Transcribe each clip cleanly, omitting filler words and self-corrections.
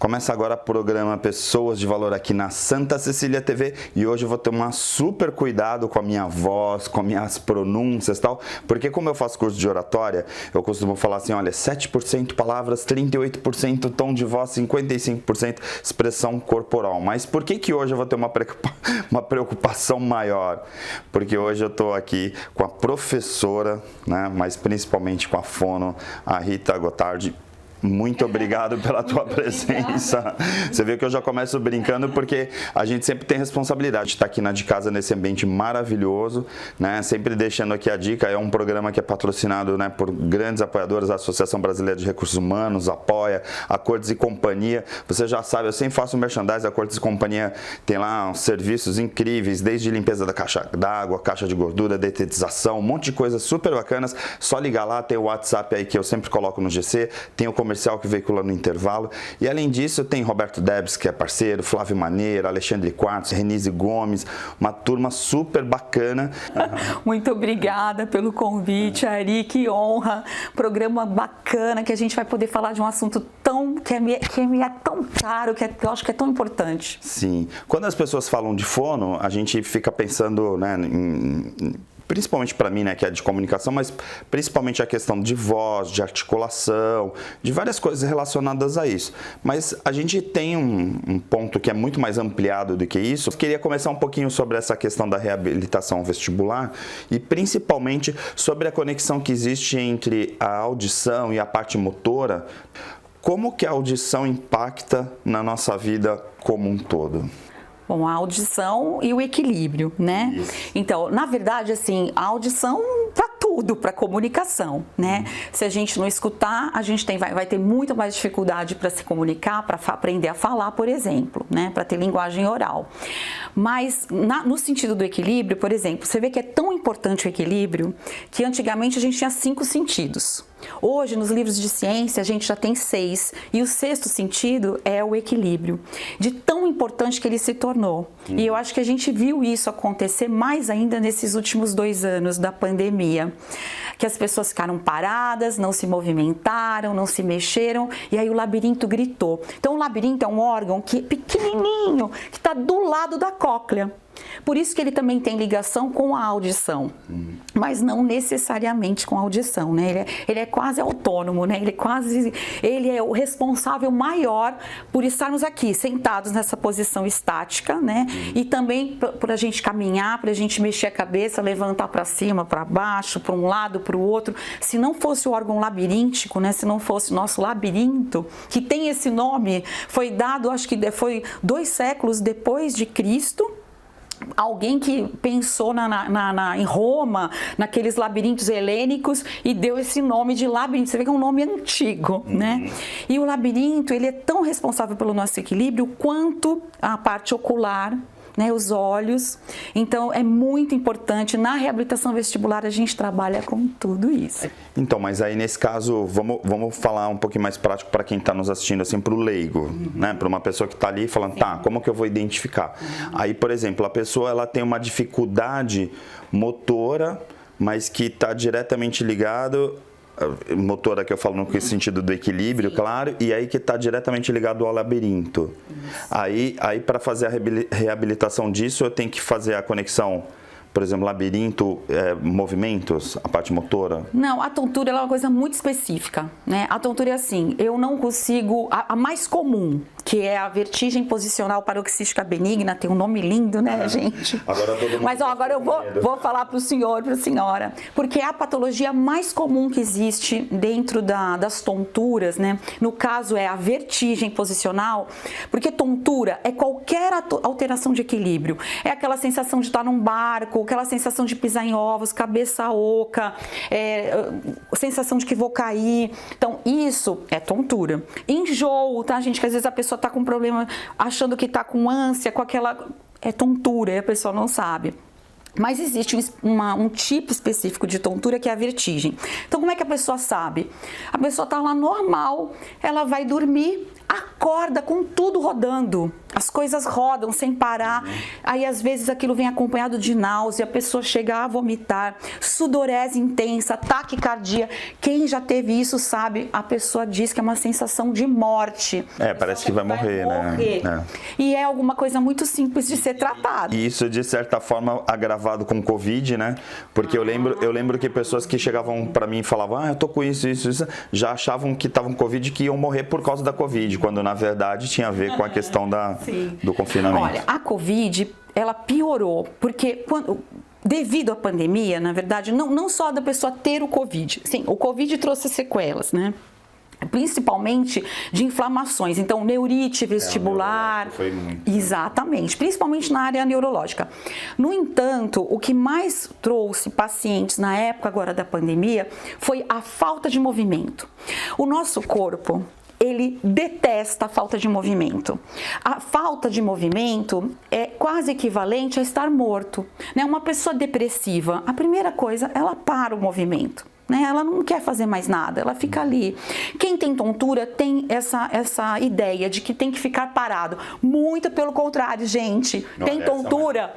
Começa agora o programa Pessoas de Valor aqui na Santa Cecília TV e hoje eu vou tomar super cuidado com a minha voz, com as minhas pronúncias e tal, porque como eu faço curso de oratória, eu costumo falar assim, olha, 7% palavras, 38% tom de voz, 55% expressão corporal. Mas por que hoje eu vou ter uma preocupação maior? Porque hoje eu estou aqui com a professora, né, mas principalmente com a fono, a Rita Gotardi. Muito obrigado pela tua presença. Você vê que eu já começo brincando porque a gente sempre tem responsabilidade de estar aqui na de casa nesse ambiente maravilhoso, né? Sempre deixando aqui a dica, é um programa que é patrocinado, né, por grandes apoiadores, a Associação Brasileira de Recursos Humanos, Apoia, Acordos e Companhia. Você já sabe, eu sempre faço merchandising, Acordos e Companhia tem lá uns serviços incríveis, desde limpeza da caixa d'água, caixa de gordura, detetização, um monte de coisas super bacanas. Só ligar lá, tem o WhatsApp aí que eu sempre coloco no GC, tem o comercial que veicula no intervalo. E além disso, tem Roberto Debs, que é parceiro, Flávio Maneira, Alexandre Quartz, Renise Gomes, uma turma super bacana. Muito obrigada pelo convite, Ari, que honra. Programa bacana, que a gente vai poder falar de um assunto que me é tão caro, que eu acho que é tão importante. Sim. Quando as pessoas falam de fono, a gente fica pensando, né, principalmente para mim, né, que é de comunicação, mas principalmente a questão de voz, de articulação, de várias coisas relacionadas a isso. Mas a gente tem um ponto que é muito mais ampliado do que isso. Eu queria começar um pouquinho sobre essa questão da reabilitação vestibular e principalmente sobre a conexão que existe entre a audição e a parte motora. Como que a audição impacta na nossa vida como um todo? Bom, a audição e o equilíbrio, né? Isso. Então, na verdade, assim, a audição para tudo, para comunicação, né? Se a gente não escutar, a gente vai ter muito mais dificuldade para se comunicar, para aprender a falar, por exemplo, né? Para ter linguagem oral. Mas, no sentido do equilíbrio, por exemplo, você vê que é tão importante o equilíbrio que antigamente a gente tinha 5 sentidos. Hoje, nos livros de ciência, a gente já tem 6, e o 6º sentido é o equilíbrio, de tão importante que ele se tornou. E eu acho que a gente viu isso acontecer mais ainda nesses últimos 2 anos da pandemia, que as pessoas ficaram paradas, não se movimentaram, não se mexeram, e aí o labirinto gritou. Então, o labirinto é um órgão que é pequenininho, que está do lado da cóclea. Por isso que ele também tem ligação com a audição, mas não necessariamente com a audição, né? Ele é quase autônomo, né? Ele é o responsável maior por estarmos aqui, sentados nessa posição estática, né? E também por a gente caminhar, para a gente mexer a cabeça, levantar para cima, para baixo, para um lado, para o outro. Se não fosse o órgão labiríntico, né? Se não fosse o nosso labirinto, que tem esse nome, foi dado, acho que foi 2 séculos depois de Cristo, alguém que pensou em Roma, naqueles labirintos helênicos e deu esse nome de labirinto. Você vê que é um nome antigo, né? E o labirinto, ele é tão responsável pelo nosso equilíbrio quanto a parte ocular, né, os olhos. Então, é muito importante. Na reabilitação vestibular, a gente trabalha com tudo isso. Então, mas aí nesse caso, vamos falar um pouquinho mais prático para quem está nos assistindo, assim, para o leigo, né? Para uma pessoa que está ali falando, tá, como que eu vou identificar? Aí, por exemplo, a pessoa ela tem uma dificuldade motora, mas que está diretamente ligado, motora que eu falo no sentido do equilíbrio, claro, e aí que está diretamente ligado ao labirinto. Aí para fazer a reabilitação disso, eu tenho que fazer a conexão, por exemplo, labirinto, movimentos, a parte motora? Não, a tontura ela é uma coisa muito específica, né? A tontura é assim, eu não consigo, a mais comum, que é a vertigem posicional paroxística benigna, tem um nome lindo, né, gente? Agora todo mundo. Mas ó, agora eu vou falar para o senhor, para a senhora, porque é a patologia mais comum que existe dentro das tonturas, né? No caso é a vertigem posicional, porque tontura é qualquer alteração de equilíbrio, é aquela sensação de estar num barco, aquela sensação de pisar em ovos, cabeça oca, sensação de que vou cair. Então, isso é tontura. Enjoo, tá, gente? Que às vezes a pessoa tá com problema, achando que tá com ânsia, com aquela... É tontura, e a pessoa não sabe. Mas existe um tipo específico de tontura que é a vertigem. Então, como é que a pessoa sabe? A pessoa tá lá normal, ela vai dormir, acorda com tudo rodando. As coisas rodam sem parar, aí às vezes aquilo vem acompanhado de náusea, a pessoa chega a vomitar, sudorese intensa, taquicardia. Quem já teve isso sabe, a pessoa diz que é uma sensação de morte. Parece que vai morrer, né? E é alguma coisa muito simples de ser tratada. E isso, de certa forma, agravado com Covid, né? Porque eu lembro que pessoas que chegavam para mim e falavam, eu tô com isso, já achavam que estavam com Covid, que iam morrer por causa da Covid, quando na verdade tinha a ver com a questão do confinamento. Olha, a Covid, ela piorou, porque devido à pandemia, na verdade, não só da pessoa ter o Covid. Sim, o Covid trouxe sequelas, né? Principalmente de inflamações, então neurite vestibular, foi muito. Exatamente, principalmente na área neurológica. No entanto, o que mais trouxe pacientes na época agora da pandemia foi a falta de movimento. O nosso corpo, ele detesta a falta de movimento. A falta de movimento é quase equivalente a estar morto, né? Uma pessoa depressiva, a primeira coisa, ela para o movimento. Ela não quer fazer mais nada, ela fica ali. Quem tem tontura tem essa ideia de que tem que ficar parado. Muito pelo contrário, gente. Tem tontura,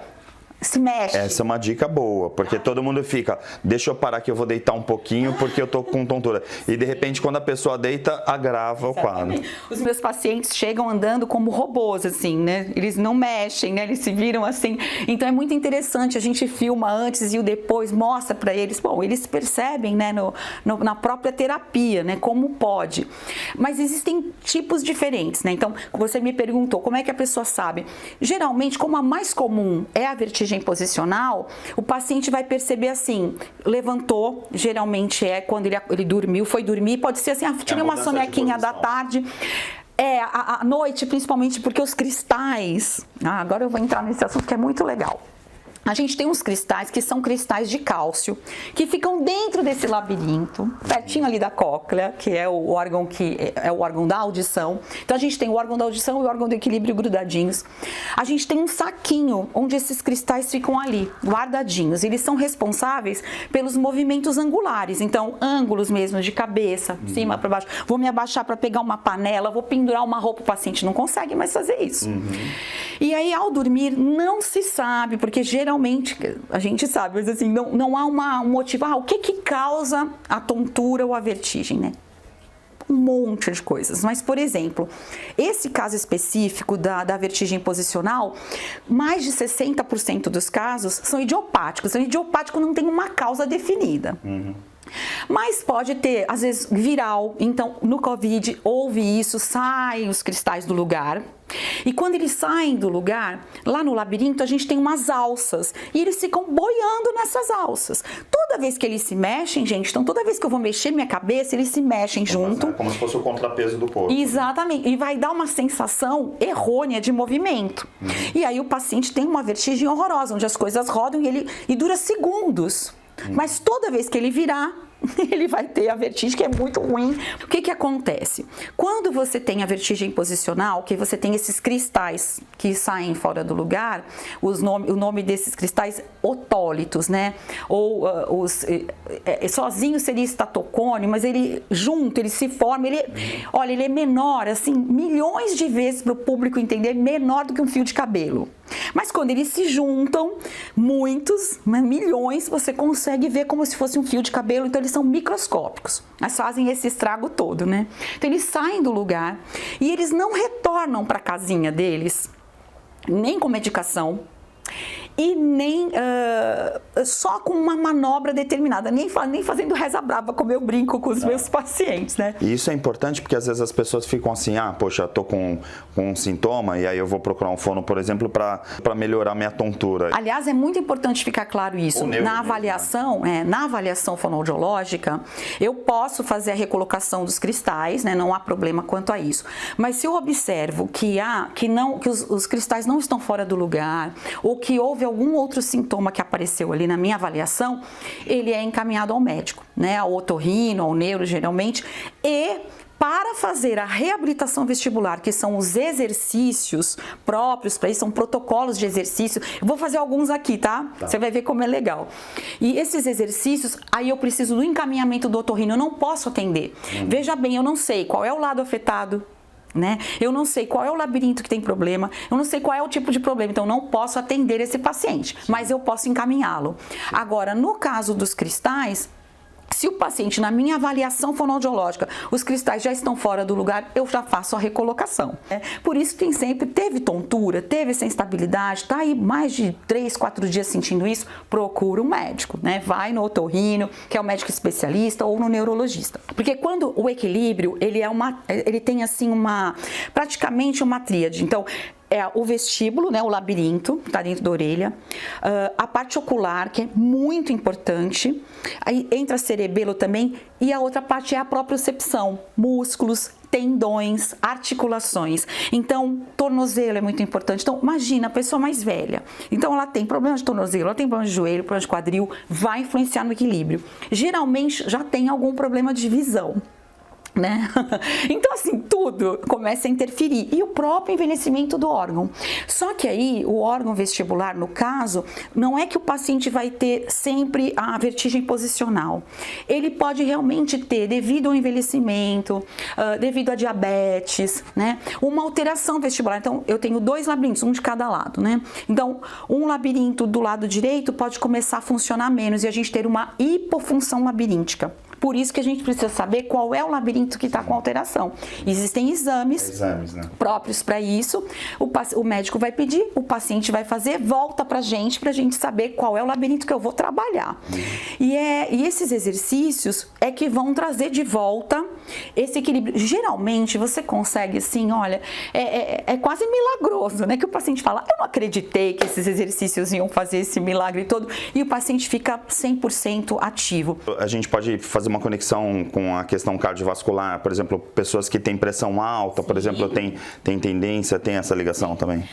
se mexe. Essa é uma dica boa, porque todo mundo fica, deixa eu parar que eu vou deitar um pouquinho porque eu tô com tontura. E de repente, quando a pessoa deita, agrava o quadro. Os meus pacientes chegam andando como robôs, assim, né? Eles não mexem, né? Eles se viram assim. Então é muito interessante, a gente filma antes e o depois, mostra para eles. Bom, eles percebem, né, na própria terapia, né, como pode. Mas existem tipos diferentes, né? Então, você me perguntou como é que a pessoa sabe. Geralmente, como a mais comum é a vertigem posicional, o paciente vai perceber assim, levantou, geralmente é quando ele dormiu, foi dormir, pode ser assim, tive uma sonequinha da tarde, à noite, principalmente porque os cristais, agora eu vou entrar nesse assunto que é muito legal. A gente tem uns cristais que são cristais de cálcio, que ficam dentro desse labirinto, pertinho ali da cóclea, que é o órgão da audição. Então a gente tem o órgão da audição e o órgão do equilíbrio grudadinhos. A gente tem um saquinho onde esses cristais ficam ali, guardadinhos. Eles são responsáveis pelos movimentos angulares, então ângulos mesmo de cabeça, cima para baixo. Vou me abaixar para pegar uma panela, vou pendurar uma roupa, o paciente não consegue mais fazer isso. E aí ao dormir não se sabe, porque geralmente a gente sabe, mas assim, não há um motivo. O que causa a tontura ou a vertigem, né? Um monte de coisas. Mas, por exemplo, esse caso específico da vertigem posicional, mais de 60% dos casos são idiopáticos. O idiopático não tem uma causa definida. Mas pode ter, às vezes, viral. Então, no Covid, houve isso, saem os cristais do lugar. E quando eles saem do lugar, lá no labirinto, a gente tem umas alças. E eles ficam boiando nessas alças. Toda vez que eles se mexem, gente, então toda vez que eu vou mexer minha cabeça, eles se mexem junto. Como se fosse o contrapeso do corpo. Exatamente. E vai dar uma sensação errônea de movimento. E aí o paciente tem uma vertigem horrorosa, onde as coisas rodam e dura segundos. Mas toda vez que ele virar, ele vai ter a vertigem, que é muito ruim. O que acontece? Quando você tem a vertigem posicional, que você tem esses cristais que saem fora do lugar, o nome desses cristais, otólitos, né? Ou sozinho seria estatocônio, mas ele junto, ele se forma, olha, ele é menor, assim, milhões de vezes para o público entender, menor do que um fio de cabelo. Mas quando eles se juntam, muitos, milhões, você consegue ver como se fosse um fio de cabelo, então eles são microscópicos, mas fazem esse estrago todo, né? Então eles saem do lugar e eles não retornam para a casinha deles, nem com medicação, e nem só com uma manobra determinada, nem fazendo reza brava, como eu brinco com os meus pacientes, né? E isso é importante porque às vezes as pessoas ficam assim, poxa, tô com um sintoma e aí eu vou procurar um fono, por exemplo, para melhorar minha tontura. Aliás, é muito importante ficar claro isso. Na avaliação fonoaudiológica, eu posso fazer a recolocação dos cristais, né? Não há problema quanto a isso. Mas se eu observo que os cristais não estão fora do lugar, ou que houve algum outro sintoma que apareceu ali na minha avaliação, ele é encaminhado ao médico, né? Ao otorrino, ao neuro, geralmente, e para fazer a reabilitação vestibular, que são os exercícios próprios para isso, são protocolos de exercício. Eu vou fazer alguns aqui, tá? Você vai ver como é legal. E esses exercícios, aí eu preciso do encaminhamento do otorrino, eu não posso atender. Veja bem, eu não sei qual é o lado afetado, né? Eu não sei qual é o labirinto que tem problema, eu não sei qual é o tipo de problema, então não posso atender esse paciente, mas eu posso encaminhá-lo. Agora, no caso dos cristais, se o paciente, na minha avaliação fonoaudiológica, os cristais já estão fora do lugar, eu já faço a recolocação. Por isso, quem sempre teve tontura, teve essa instabilidade, tá aí mais de 3, 4 dias sentindo isso, procura um médico, né? Vai no otorrino, que é o médico especialista, ou no neurologista. Porque quando o equilíbrio, ele tem assim praticamente uma tríade. Então, é o vestíbulo, né, o labirinto, está dentro da orelha, a parte ocular, que é muito importante, aí entra cerebelo também, e a outra parte é a propriocepção, músculos, tendões, articulações. Então, tornozelo é muito importante. Então, imagina a pessoa mais velha. Então, ela tem problema de tornozelo, ela tem problema de joelho, problema de quadril, vai influenciar no equilíbrio. Geralmente, já tem algum problema de visão, né? Então, assim, tudo começa a interferir. E o próprio envelhecimento do órgão. Só que aí, o órgão vestibular, no caso, não é que o paciente vai ter sempre a vertigem posicional. Ele pode realmente ter, devido ao envelhecimento, devido a diabetes, né? Uma alteração vestibular. Então, eu tenho 2 labirintos, um de cada lado, né? Então, um labirinto do lado direito pode começar a funcionar menos e a gente ter uma hipofunção labiríntica. Por isso que a gente precisa saber qual é o labirinto que está com alteração. Existem exames né, próprios para isso. O médico vai pedir, o paciente vai fazer, volta para a gente saber qual é o labirinto que eu vou trabalhar. E esses exercícios é que vão trazer de volta esse equilíbrio. Geralmente você consegue, assim, olha, é quase milagroso, né? Que o paciente fala, eu não acreditei que esses exercícios iam fazer esse milagre todo, e o paciente fica 100% ativo. A gente pode fazer uma conexão com a questão cardiovascular, por exemplo, pessoas que têm pressão alta, por exemplo, tem tendência, tem essa ligação também?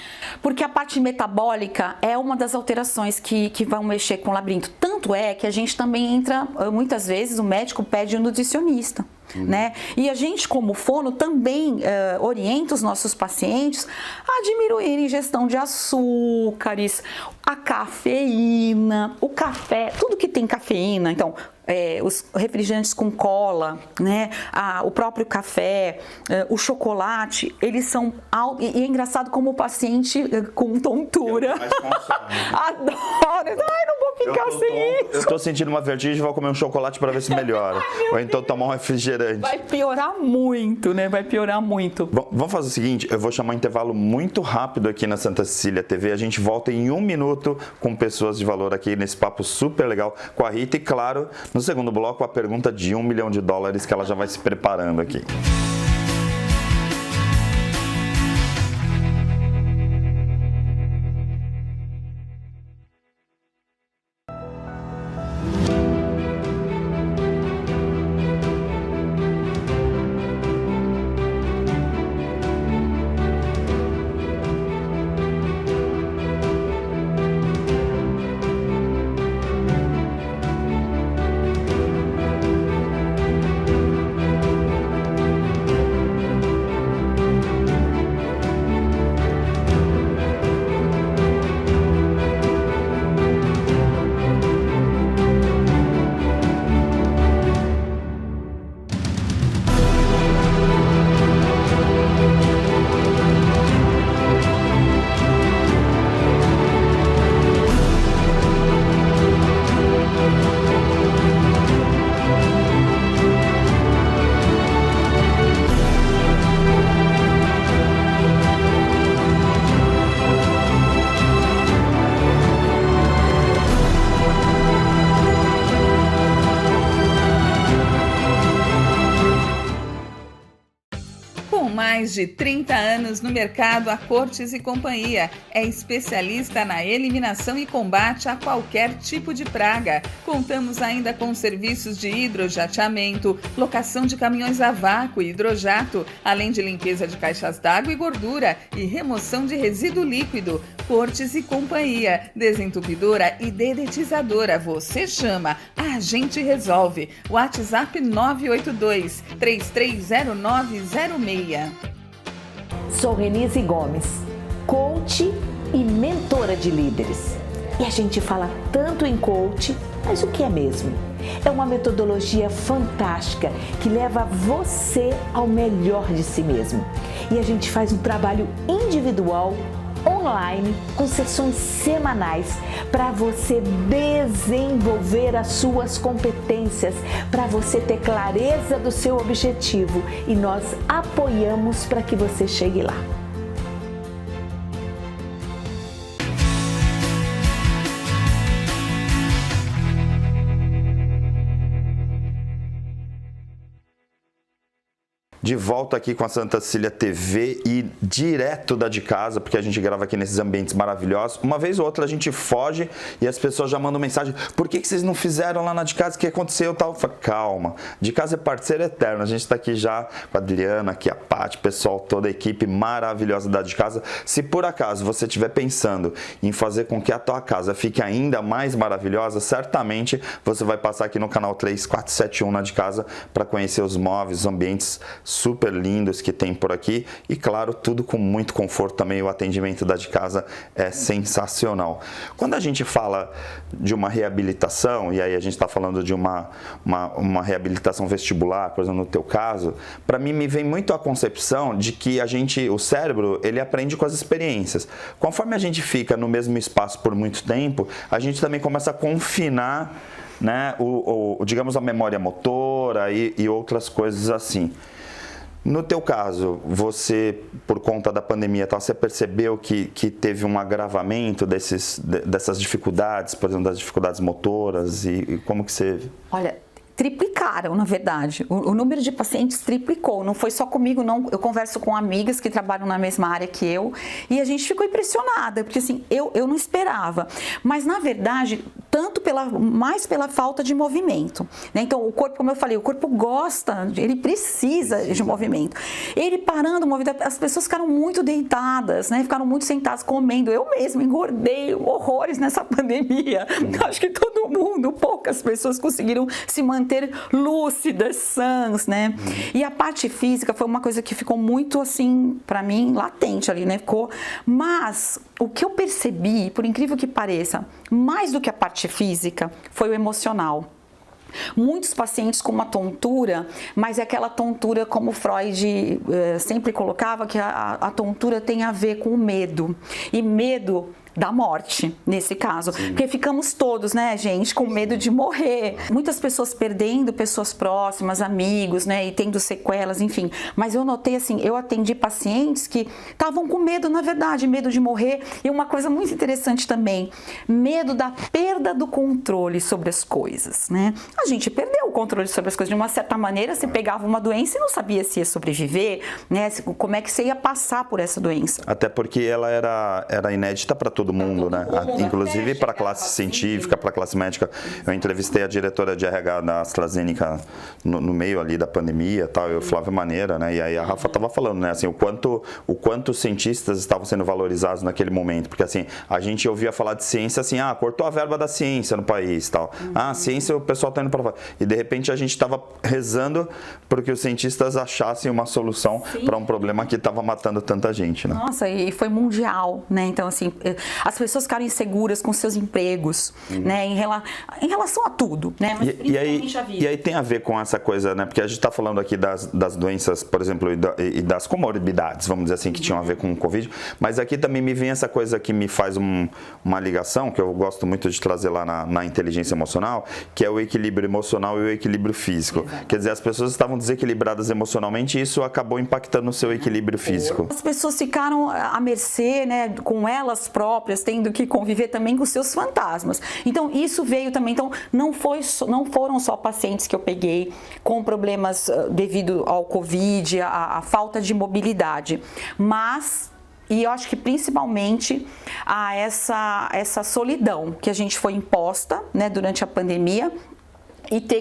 Porque a parte metabólica é uma das alterações que vão mexer com o labirinto. Tanto é que a gente também entra, muitas vezes o médico pede um nutricionista. Né? E a gente, como fono, também orienta os nossos pacientes a diminuir a ingestão de açúcares, a cafeína, o café, tudo que tem cafeína, então os refrigerantes com cola, né? O próprio café, o chocolate, eles são altos. E é engraçado como o paciente com tontura adora. Ai, não vou ficar sem isso. Eu tô sentindo uma vertigem, vou comer um chocolate para ver se melhora. Ou então tomar um refrigerante. Vai piorar muito, né? Vai piorar muito. Bom, vamos fazer o seguinte, eu vou chamar um intervalo muito rápido aqui na Santa Cecília TV. A gente volta em 1 minuto com pessoas de valor aqui nesse papo super legal com a Rita. E claro, no segundo bloco, a pergunta de $1 milhão que ela já vai se preparando aqui. Mais de 30 anos no mercado, a Cortes e Companhia é especialista na eliminação e combate a qualquer tipo de praga. Contamos ainda com serviços de hidrojateamento, locação de caminhões a vácuo e hidrojato, além de limpeza de caixas d'água e gordura e remoção de resíduo líquido. Cortes e Companhia, desentupidora e dedetizadora. Você chama, a gente resolve. WhatsApp 982 330906. Sou Renise Gomes, coach e mentora de líderes. E a gente fala tanto em coach, mas o que é mesmo? É uma metodologia fantástica que leva você ao melhor de si mesmo. e a gente faz um trabalho individual, online, com sessões semanais, para você desenvolver as suas competências, para você ter clareza do seu objetivo, e nós apoiamos para que você chegue lá. De volta aqui com a Santa Cecília TV e direto da de casa, porque a gente grava aqui nesses ambientes maravilhosos. Uma vez ou outra a gente foge e as pessoas já mandam mensagem: por que vocês não fizeram lá na de casa? O que aconteceu? Tal. Falo, calma, de casa é parceiro eterno. A gente está aqui já com a Adriana, aqui a Paty, pessoal, toda a equipe maravilhosa da de casa. Se por acaso você estiver pensando em fazer com que a tua casa fique ainda mais maravilhosa, certamente você vai passar aqui no canal 3471 na de casa para conhecer os móveis, os ambientes super lindos que tem por aqui e, claro, tudo com muito conforto também. O atendimento da de casa é sensacional. Quando a gente fala de uma reabilitação, e aí a gente está falando de uma reabilitação vestibular, por exemplo, no teu caso, para mim me vem muito a concepção de que o cérebro, ele aprende com as experiências. Conforme a gente fica no mesmo espaço por muito tempo, a gente também começa a confinar, né, digamos, a memória motora e outras coisas assim. No teu caso, você, por conta da pandemia, você percebeu que teve um agravamento dessas dificuldades, por exemplo, das dificuldades motoras, e como que você... Olha, triplicaram, na verdade. O número de pacientes triplicou. Não foi só comigo, não. Eu converso com amigas que trabalham na mesma área que eu e a gente ficou impressionada, porque assim, eu não esperava. Mas, na verdade, mais pela falta de movimento, né? Então, o corpo, como eu falei, o corpo gosta, ele precisa de movimento. Ele parando o movimento, as pessoas ficaram muito deitadas, né? Ficaram muito sentadas, comendo. Eu mesma engordei horrores nessa pandemia. Acho que todo mundo, poucas pessoas conseguiram se manter lúcidas, sãs, né? E a parte física foi uma coisa que ficou muito, assim, para mim, latente ali, né? Mas o que eu percebi, por incrível que pareça, mais do que a parte física, foi o emocional. Muitos pacientes com uma tontura, mas é aquela tontura como Freud sempre colocava, que a tontura tem a ver com o medo. E medo da morte, nesse caso. Sim. Porque ficamos todos, né, gente, com medo de morrer. Muitas pessoas perdendo pessoas próximas, amigos, né, e tendo sequelas, enfim. Mas eu notei, assim, eu atendi pacientes que estavam com medo, na verdade, medo de morrer. E uma coisa muito interessante também, medo da perda do controle sobre as coisas, né? A gente perdeu o controle sobre as coisas. De uma certa maneira, você pegava uma doença e não sabia se ia sobreviver, né? Como é que você ia passar por essa doença. Até porque ela era inédita para todo mundo, né? Inclusive para a classe científica, para a classe médica. Eu entrevistei a diretora de RH da AstraZeneca no meio ali da pandemia, tal, eu, Flávia Maneira, né? E aí a Rafa estava falando, né? Assim, o quanto os cientistas estavam sendo valorizados naquele momento, porque assim, a gente ouvia falar de ciência assim, cortou a verba da ciência no país, tal. Ciência, o pessoal está indo para fora. E de repente a gente estava rezando porque os cientistas achassem uma solução para um problema que estava matando tanta gente, né? Nossa, e foi mundial, né? Então, assim, as pessoas ficaram inseguras com seus empregos, né? Em relação a tudo, né? Mas principalmente a vida. E aí tem a ver com essa coisa, né? Porque a gente está falando aqui das doenças, por exemplo, e das comorbidades, vamos dizer assim, que tinham a ver com o Covid, mas aqui também me vem essa coisa que me faz uma ligação, que eu gosto muito de trazer lá na inteligência emocional, que é o equilíbrio emocional e o equilíbrio físico. Exato. Quer dizer, as pessoas estavam desequilibradas emocionalmente e isso acabou impactando no seu equilíbrio físico. As pessoas ficaram à mercê, né, com elas próprias, tendo que conviver também com seus fantasmas. Então, isso veio também. Então, não foram só pacientes que eu peguei com problemas devido ao Covid, a falta de mobilidade, mas... E eu acho que principalmente a essa solidão que a gente foi imposta, né, durante a pandemia, e ter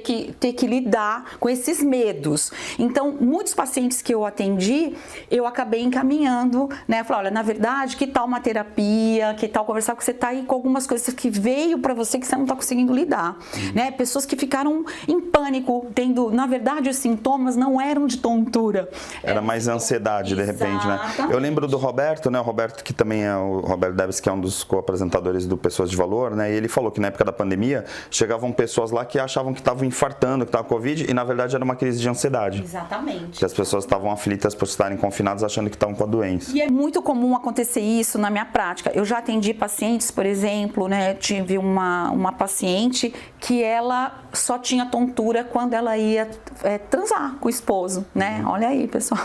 que lidar com esses medos. Então, muitos pacientes que eu atendi, eu acabei encaminhando, né? Falei, olha, na verdade, que tal uma terapia, que tal conversar, porque você tá aí com algumas coisas que veio para você que você não tá conseguindo lidar, né? Pessoas que ficaram em pânico, tendo, na verdade, os sintomas não eram de tontura. Era mais ansiedade, de repente, né? Eu lembro do Roberto, né? O Roberto, que também é o Roberto Deves, que é um dos co-apresentadores do Pessoas de Valor, né? E ele falou que na época da pandemia, chegavam pessoas lá que achavam que estavam infartando, que estava Covid, e na verdade era uma crise de ansiedade. Exatamente. Que as pessoas estavam aflitas por estarem confinadas, achando que estavam com a doença. E é muito comum acontecer isso na minha prática. Eu já atendi pacientes, por exemplo, né? Tive uma paciente que ela só tinha tontura quando ela ia transar com o esposo, né? Olha aí, pessoal.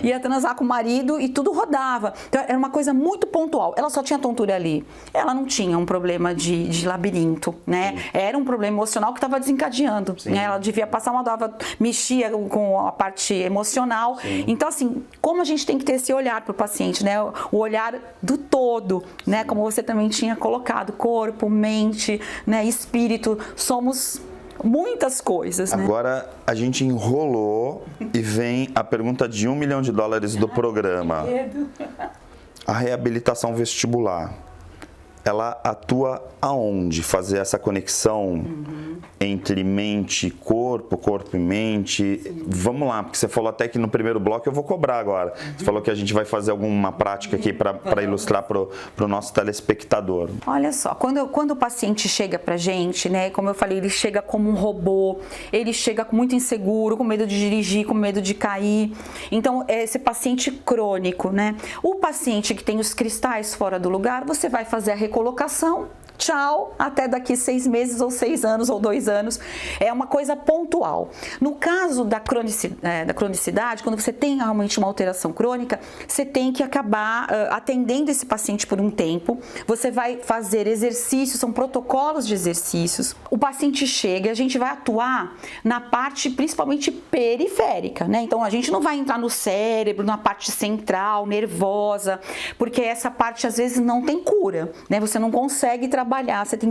Ia transar com o marido e tudo rodava. Então, era uma coisa muito pontual. Ela só tinha tontura ali. Ela não tinha um problema de labirinto, né? Era um problema emocional que estava desencadeando. Né? Ela devia passar uma dor, mexia com a parte emocional. Sim. Então, assim, como a gente tem que ter esse olhar para o paciente, né? O olhar do todo, né? Como você também tinha colocado, corpo, mente, né? Espírito, somos muitas coisas, né? Agora a gente enrolou e vem a pergunta de $1 milhão do programa. A reabilitação vestibular, ela atua aonde? Fazer essa conexão entre mente e corpo, corpo e mente. Vamos lá, porque você falou até que no primeiro bloco eu vou cobrar agora. Você falou que a gente vai fazer alguma prática aqui para ilustrar para o nosso telespectador. Olha só, quando o paciente chega pra gente, né, como eu falei, ele chega como um robô, ele chega muito inseguro, com medo de dirigir, com medo de cair. Então, esse paciente crônico, né? O paciente que tem os cristais fora do lugar, você vai fazer a recolocação. Tchau, até daqui 6 meses ou 6 anos ou 2 anos. É uma coisa pontual. No caso da cronicidade, quando você tem realmente uma alteração crônica, você tem que acabar atendendo esse paciente por um tempo. Você vai fazer exercícios, são protocolos de exercícios. O paciente chega e a gente vai atuar na parte principalmente periférica, né? Então a gente não vai entrar no cérebro, na parte central, nervosa, porque essa parte às vezes não tem cura, né? Você não consegue trabalhar,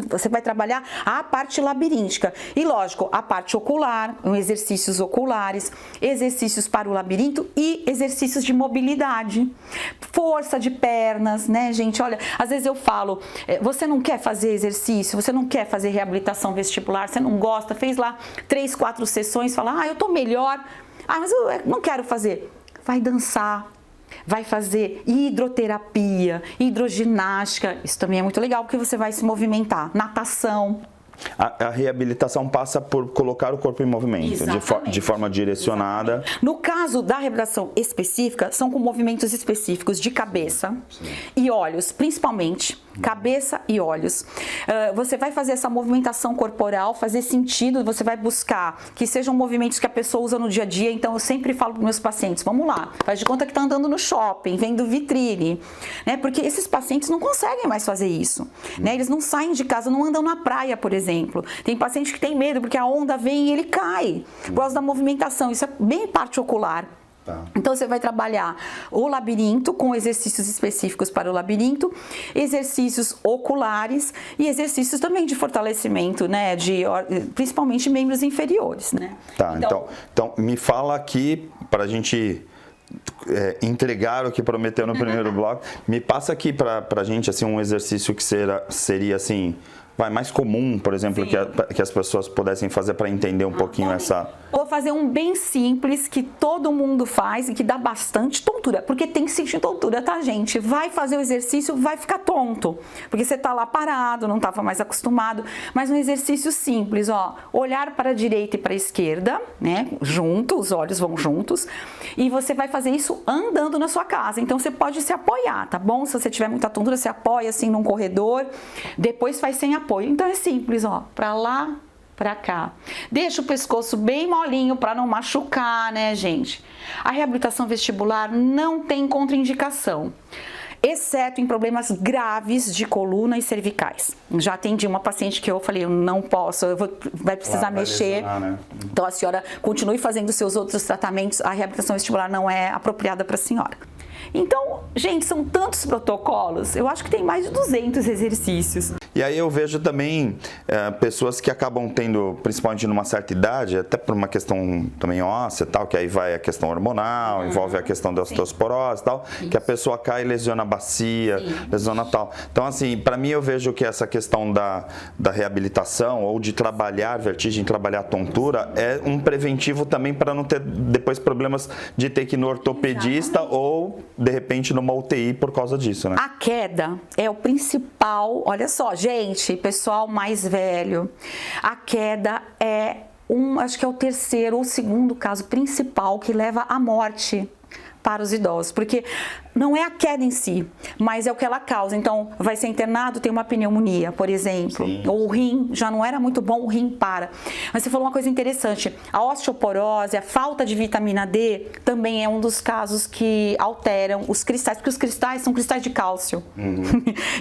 você vai trabalhar a parte labiríntica e, lógico, a parte ocular, exercícios oculares, exercícios para o labirinto e exercícios de mobilidade, força de pernas, né, gente? Olha, às vezes eu falo, você não quer fazer exercício, você não quer fazer reabilitação vestibular, você não gosta, fez lá 3, 4 sessões, fala, eu tô melhor, mas eu não quero fazer. Vai dançar. Vai fazer hidroterapia, hidroginástica, isso também é muito legal porque você vai se movimentar, natação. A reabilitação passa por colocar o corpo em movimento, de forma direcionada. Exatamente. No caso da reabilitação específica, são com movimentos específicos de cabeça e olhos, principalmente cabeça e olhos. Você vai fazer essa movimentação corporal, fazer sentido, você vai buscar que sejam movimentos que a pessoa usa no dia a dia. Então eu sempre falo para meus pacientes, vamos lá, faz de conta que está andando no shopping, vendo vitrine, né? Porque esses pacientes não conseguem mais fazer isso, né? Eles não saem de casa, não andam na praia, por exemplo. Tem paciente que tem medo porque a onda vem e ele cai por causa da movimentação. Isso é bem parte ocular. Tá. Então você vai trabalhar o labirinto com exercícios específicos para o labirinto, exercícios oculares e exercícios também de fortalecimento, né, principalmente membros inferiores, né? Tá, então me fala aqui para a gente entregar o que prometeu no primeiro bloco. Me passa aqui para a gente assim um exercício que seria assim mais comum, por exemplo, que as pessoas pudessem fazer para entender um pouquinho essa... Vou fazer um bem simples que todo mundo faz e que dá bastante tontura, porque tem que sentir tontura, tá, gente? Vai fazer o exercício, vai ficar tonto, porque você tá lá parado, não estava mais acostumado, mas um exercício simples, ó, olhar para a direita e para a esquerda, né, juntos, os olhos vão juntos, e você vai fazer isso andando na sua casa, então você pode se apoiar, tá bom? Se você tiver muita tontura, você apoia assim num corredor, depois faz sem apoio, então é simples, ó, para lá, para cá. Deixa o pescoço bem molinho para não machucar, né, gente? A reabilitação vestibular não tem contraindicação, exceto em problemas graves de coluna e cervicais. Já atendi uma paciente que eu falei, eu não posso, vai precisar mexer. Lesionar, né? Então a senhora continue fazendo seus outros tratamentos, a reabilitação vestibular não é apropriada para a senhora. Então, gente, são tantos protocolos, eu acho que tem mais de 200 exercícios. E aí eu vejo também pessoas que acabam tendo, principalmente numa certa idade, até por uma questão também óssea e tal, que aí vai a questão hormonal, envolve a questão da osteoporose e tal, que a pessoa cai e lesiona a bacia, lesiona tal. Então, assim, para mim eu vejo que essa questão da reabilitação ou de trabalhar vertigem, trabalhar tontura, é um preventivo também para não ter depois problemas de ter que ir no ortopedista ou, de repente, numa UTI por causa disso, né? A queda é o principal, olha só, gente, pessoal mais velho, velho. A queda é acho que é o terceiro ou segundo caso principal que leva à morte para os idosos, porque não é a queda em si, mas é o que ela causa. Então, vai ser internado, tem uma pneumonia, por exemplo, Sim. ou o rim já não era muito bom, o rim para. Mas você falou uma coisa interessante, a osteoporose, a falta de vitamina D também é um dos casos que alteram os cristais, porque os cristais são cristais de cálcio.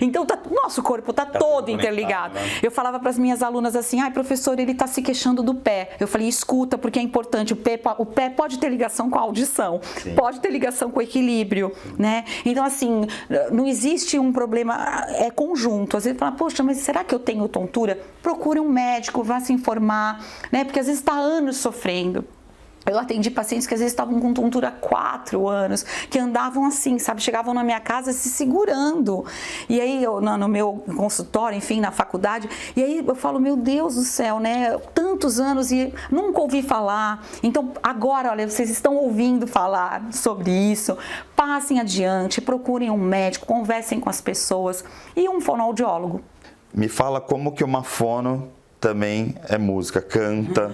Então, nosso corpo está todo interligado. Né? Eu falava para as minhas alunas assim, professor, ele está se queixando do pé. Eu falei, escuta, porque é importante, o pé pode ter ligação com a audição, Sim. pode ter ligação com o equilíbrio, né? Então, assim, não existe um problema, é conjunto. Às vezes fala, poxa, mas será que eu tenho tontura? Procure um médico, vá se informar, né? Porque às vezes está anos sofrendo. Eu atendi pacientes que às vezes estavam com tontura há 4 anos, que andavam assim, sabe? Chegavam na minha casa se segurando. E aí, no meu consultório, enfim, na faculdade, e aí eu falo, meu Deus do céu, né? Tantos anos e nunca ouvi falar. Então, agora, olha, vocês estão ouvindo falar sobre isso. Passem adiante, procurem um médico, conversem com as pessoas e um fonoaudiólogo. Me fala como que uma fono também é música, canta.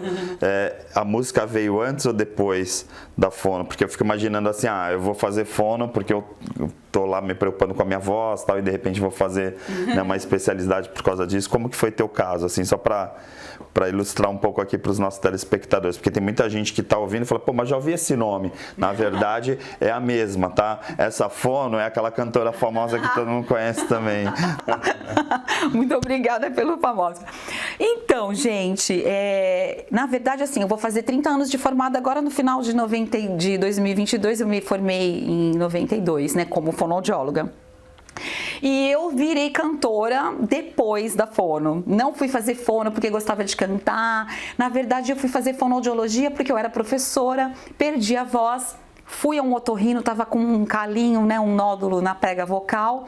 A música veio antes ou depois da fono? Porque eu fico imaginando assim, eu vou fazer fono porque eu tô lá me preocupando com a minha voz, tal, e de repente vou fazer, né, uma especialidade por causa disso. Como que foi teu caso, assim, só para ilustrar um pouco aqui para os nossos telespectadores, porque tem muita gente que está ouvindo e fala, pô, mas já ouvi esse nome. Na verdade, é a mesma, tá? Essa fono é aquela cantora famosa que todo mundo conhece também. Muito obrigada pelo famoso. Então, gente, na verdade, assim, eu vou fazer 30 anos de formada agora no final de 2022, eu me formei em 92, né, como fonoaudióloga. E eu virei cantora depois da fono. Não fui fazer fono porque gostava de cantar. Na verdade, eu fui fazer fonoaudiologia porque eu era professora, perdi a voz, fui a um otorrino, estava com um calinho, né, um nódulo na prega vocal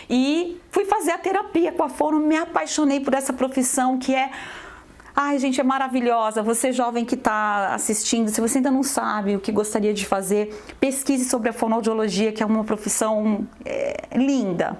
e fui fazer a terapia com a fono. Me apaixonei por essa profissão que é... Ai, gente, é maravilhosa. Você jovem que está assistindo, se você ainda não sabe o que gostaria de fazer, pesquise sobre a fonoaudiologia, que é uma profissão linda.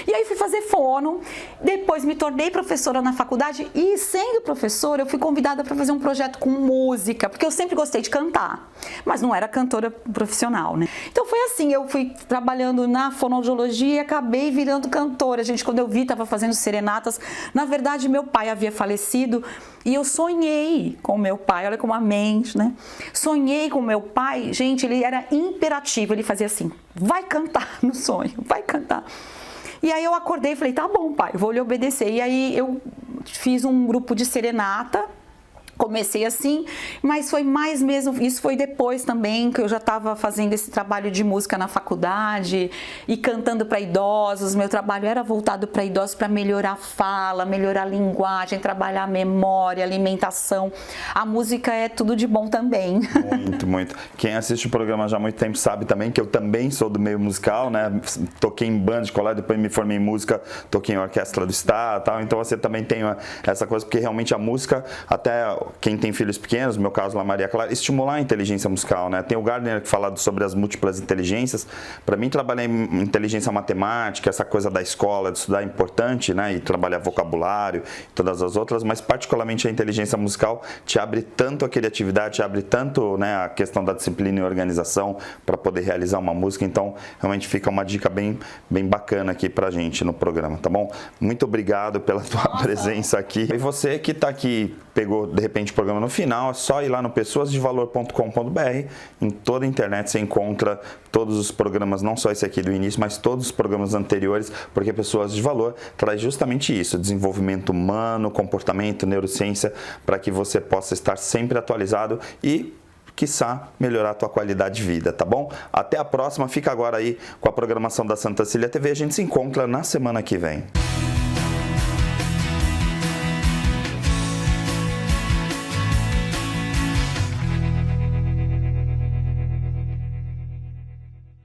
E aí fui fazer fono, depois me tornei professora na faculdade e, sendo professora, eu fui convidada para fazer um projeto com música, porque eu sempre gostei de cantar, mas não era cantora profissional, né? Então foi assim, eu fui trabalhando na fonoaudiologia e acabei virando cantora. Gente, quando eu vi, estava fazendo serenatas. Na verdade, meu pai havia falecido e eu sonhei com meu pai, olha como a mente, né? Sonhei com meu pai, gente, ele era imperativo, ele fazia assim, vai cantar no sonho, vai cantar. E aí eu acordei e falei, tá bom, pai, vou lhe obedecer. E aí eu fiz um grupo de serenata, comecei assim, mas foi mais mesmo, isso foi depois também, que eu já estava fazendo esse trabalho de música na faculdade e cantando para idosos. Meu trabalho era voltado para idosos, para melhorar a fala, melhorar a linguagem, trabalhar a memória, alimentação. A música é tudo de bom também. Muito, muito. Quem assiste o programa já há muito tempo sabe também que eu também sou do meio musical, né? Toquei em banda de colégio, depois me formei em música, toquei em orquestra do estado e tal. Então você também tem essa coisa, porque realmente a música, até quem tem filhos pequenos, no meu caso lá, Maria Clara, estimular a inteligência musical, né? Tem o Gardner que fala sobre as múltiplas inteligências. Para mim, trabalhar em inteligência matemática, essa coisa da escola, de estudar é importante, né? E trabalhar vocabulário e todas as outras, mas particularmente a inteligência musical te abre tanto a criatividade, te abre tanto, né, a questão da disciplina e organização para poder realizar uma música. Então, realmente fica uma dica bem bacana aqui pra gente no programa, tá bom? Muito obrigado pela tua presença aqui. E você que tá aqui, pegou de repente o programa no final, é só ir lá no pessoasdevalor.com.br. Em toda a internet você encontra todos os programas, não só esse aqui do início, mas todos os programas anteriores, porque Pessoas de Valor traz justamente isso, desenvolvimento humano, comportamento, neurociência, para que você possa estar sempre atualizado e, quiçá, melhorar a tua qualidade de vida, tá bom? Até a próxima, fica agora aí com a programação da Santa Cecília TV, a gente se encontra na semana que vem.